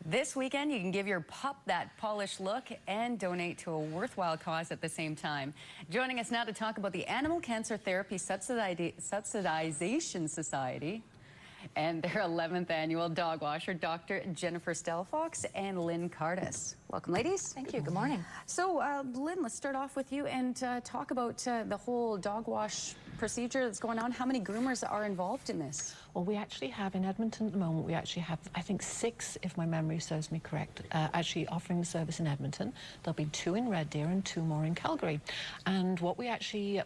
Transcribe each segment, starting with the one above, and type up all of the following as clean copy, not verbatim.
This weekend, you can give your pup that polished look and donate to a worthwhile cause at the same time. Joining us now to talk about the Animal Cancer Therapy Subsidization Society and their 11th annual dog washer, Dr. Jennifer Stelfox and Lynn Cardis. Welcome, ladies. Thank you. Good morning. So, Lynn, let's start off with you and talk about the whole dog wash procedure that's going on. How many groomers are involved in this? Well, we actually have in Edmonton at the moment, we actually have, I think, 6, if my memory serves me correct, actually offering the service in Edmonton. There'll be 2 in Red Deer and 2 more in Calgary. And what the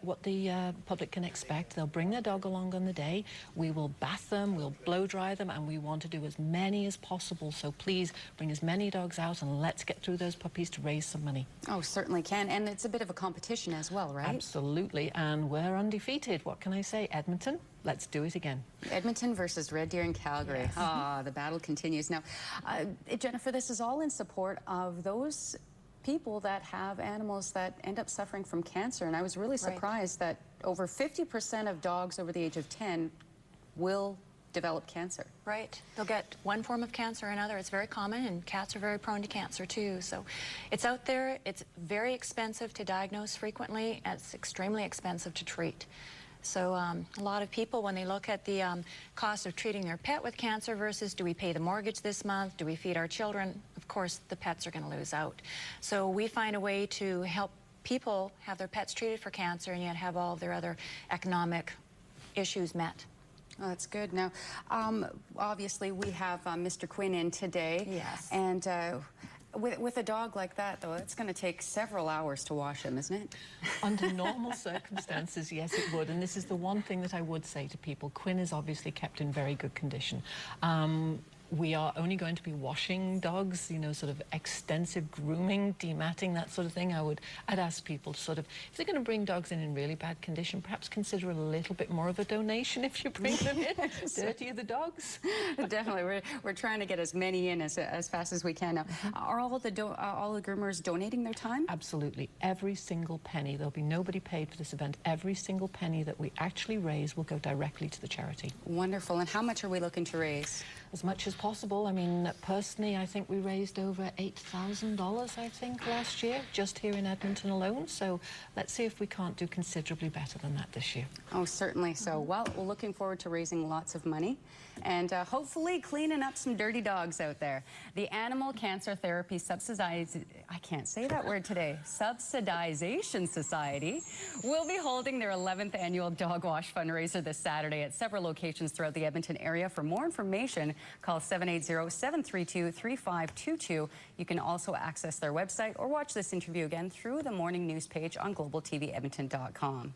public can expect, they'll bring their dog along on the day. We will bath them, we'll blow dry them, and we want to do as many as possible. So please bring as many dogs out and let's get through those puppies to raise some money. Oh, certainly can. And it's a bit of a competition as well, right? Absolutely. And we're undefeated. What can I say? Edmonton, let's do it again. Edmonton versus Red Deer and Calgary. Yes. Ah, the battle continues. Now, Jennifer, this is all in support of those people that have animals that end up suffering from cancer. And I was really surprised that over 50% of dogs over the age of 10 will develop cancer. Right. They'll get one form of cancer or another. It's very common, and cats are very prone to cancer too. So it's out there. It's very expensive to diagnose frequently, and it's extremely expensive to treat. So a lot of people, when they look at the cost of treating their pet with cancer versus do we pay the mortgage this month, do we feed our children, of course the pets are going to lose out. So we find a way to help people have their pets treated for cancer and yet have all of their other economic issues met. Oh, that's good. Now, obviously, we have Mr. Quinn in today. Yes. And with a dog like that, though, it's going to take several hours to wash him, isn't it? Under normal circumstances, yes, it would. And this is the one thing that I would say to people. Quinn is obviously kept in very good condition. We are only going to be washing dogs, you know, sort of extensive grooming, dematting, that sort of thing. I'd ask people to sort of, if they're going to bring dogs in really bad condition, perhaps consider a little bit more of a donation if you bring them in. Dirty the dogs. Definitely. We're trying to get as many in as fast as we can now. Are all the groomers donating their time? Absolutely. Every single penny. There'll be nobody paid for this event. Every single penny that we actually raise will go directly to the charity. Wonderful. And how much are we looking to raise? As much as possible. I mean, personally, I think we raised over $8,000, I think, last year, just here in Edmonton alone. So let's see if we can't do considerably better than that this year. Oh, certainly so. Well, we're looking forward to raising lots of money and hopefully cleaning up some dirty dogs out there. The Animal Cancer Therapy Subsidization Society will be holding their 11th annual dog wash fundraiser this Saturday at several locations throughout the Edmonton area. For more information, call 780-732-3522. You can also access their website or watch this interview again through the morning news page on globaltvedmonton.com.